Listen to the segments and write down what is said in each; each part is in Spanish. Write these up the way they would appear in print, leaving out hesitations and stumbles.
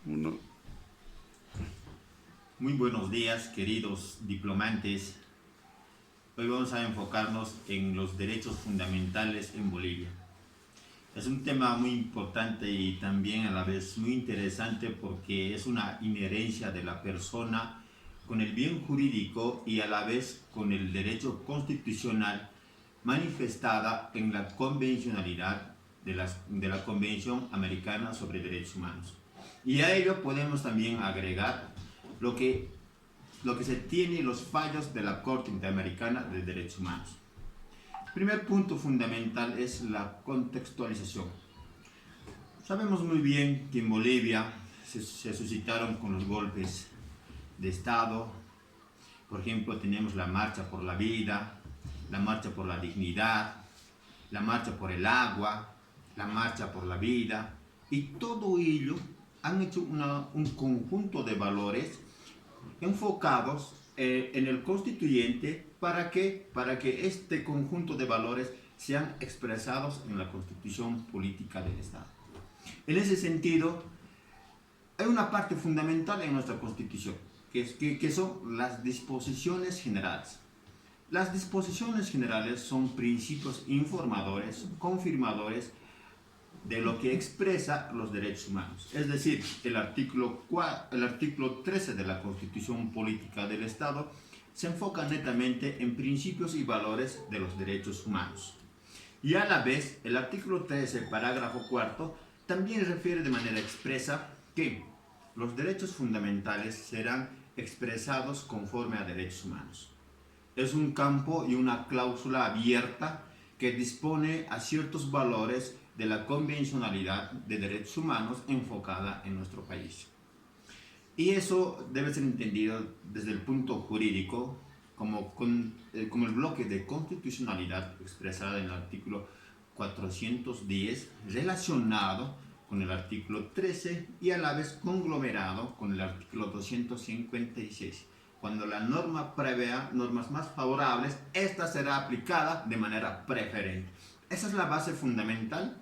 Uno. Muy buenos días, queridos diplomantes. Hoy vamos a enfocarnos en los derechos fundamentales en Bolivia. Es un tema muy importante y también a la vez muy interesante porque es una inherencia de la persona con el bien jurídico y a la vez con el derecho constitucional manifestada en la convencionalidad de la Convención Americana sobre Derechos Humanos. Y a ello podemos también agregar lo que, lo que se tiene en los fallos de la Corte Interamericana de Derechos Humanos. El primer punto fundamental es la contextualización. Sabemos muy bien que en Bolivia se suscitaron con los golpes de Estado. Por ejemplo, tenemos la marcha por la vida, la marcha por la dignidad, la marcha por el agua, la marcha por la vida, y todo ello han hecho un conjunto de valores enfocados en el constituyente para que este conjunto de valores sean expresados en la constitución política del Estado. En ese sentido, hay una parte fundamental en nuestra constitución, que son las disposiciones generales. Las disposiciones generales son principios informadores, confirmadores de lo que expresa los derechos humanos. Es decir, el artículo 13 de la Constitución Política del Estado se enfoca netamente en principios y valores de los derechos humanos. Y a la vez, el artículo 13, parágrafo 4, también refiere de manera expresa que los derechos fundamentales serán expresados conforme a derechos humanos. Es un campo y una cláusula abierta que dispone a ciertos valores de la convencionalidad de derechos humanos enfocada en nuestro país. Y eso debe ser entendido desde el punto jurídico como el bloque de constitucionalidad expresada en el artículo 410 relacionado con el artículo 13 y a la vez conglomerado con el artículo 256. Cuando la norma prevea normas más favorables, esta será aplicada de manera preferente. Esa es la base fundamental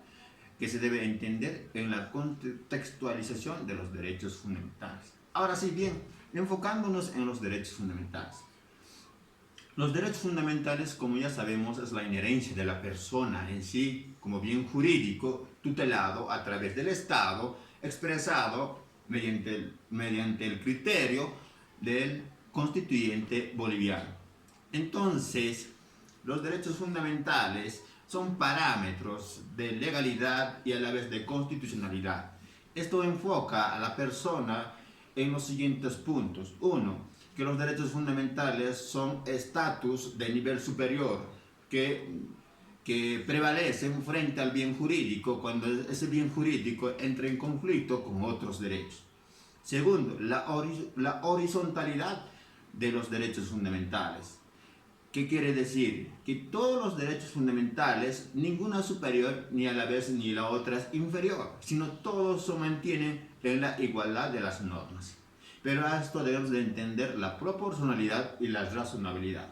que se debe entender en la contextualización de los derechos fundamentales. Ahora sí, bien, enfocándonos en los derechos fundamentales. Los derechos fundamentales, como ya sabemos, es la inherencia de la persona en sí como bien jurídico tutelado a través del Estado, expresado mediante el criterio del constituyente boliviano. Entonces, los derechos fundamentales son parámetros de legalidad y a la vez de constitucionalidad. Esto enfoca a la persona en los siguientes puntos. Uno, que los derechos fundamentales son estatus de nivel superior que prevalecen frente al bien jurídico cuando ese bien jurídico entra en conflicto con otros derechos. Segundo, la horizontalidad de los derechos fundamentales. ¿Qué quiere decir? Que todos los derechos fundamentales, ninguno es superior ni a la vez ni la otra es inferior, sino todos se mantienen en la igualdad de las normas. Pero a esto debemos de entender la proporcionalidad y la razonabilidad.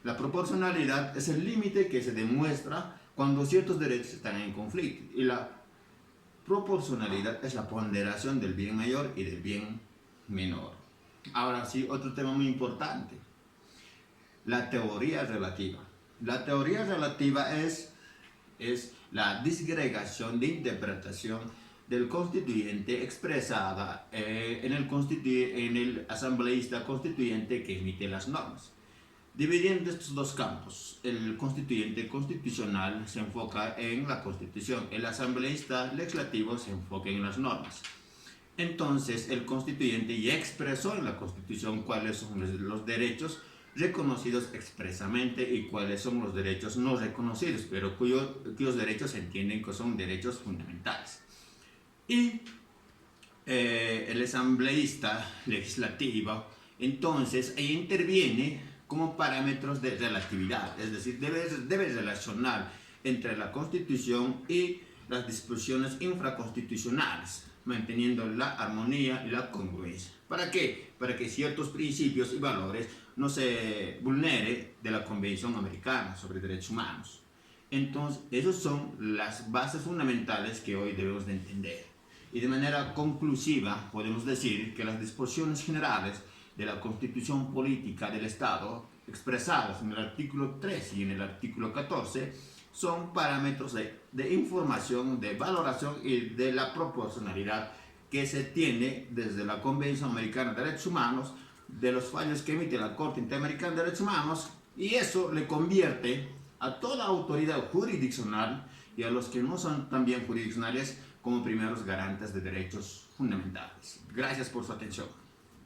La proporcionalidad es el límite que se demuestra cuando ciertos derechos están en conflicto, y la proporcionalidad es la ponderación del bien mayor y del bien menor. Ahora sí, otro tema muy importante. La teoría relativa. La teoría relativa es la disgregación de interpretación del constituyente expresada en el asambleísta constituyente que emite las normas. Dividiendo estos dos campos, el constituyente constitucional se enfoca en la constitución, el asambleísta legislativo se enfoca en las normas. Entonces, el constituyente ya expresó en la constitución cuáles son los derechos reconocidos expresamente y cuáles son los derechos no reconocidos, pero cuyos derechos se entienden que son derechos fundamentales. Y el asambleísta legislativo, entonces, ahí interviene como parámetros de relatividad, es decir, debe relacionar entre la Constitución y las disposiciones infraconstitucionales, manteniendo la armonía y la congruencia. ¿Para qué? Para que ciertos principios y valores no se vulnere de la Convención Americana sobre Derechos Humanos. Entonces, esas son las bases fundamentales que hoy debemos de entender. Y de manera conclusiva podemos decir que las disposiciones generales de la Constitución Política del Estado, expresadas en el artículo 3 y en el artículo 14, son parámetros de información, de valoración y de la proporcionalidad que se tiene desde la Convención Americana de Derechos Humanos, de los fallos que emite la Corte Interamericana de Derechos Humanos, y eso le convierte a toda autoridad jurisdiccional y a los que no son también jurisdiccionales como primeros garantes de derechos fundamentales. Gracias por su atención.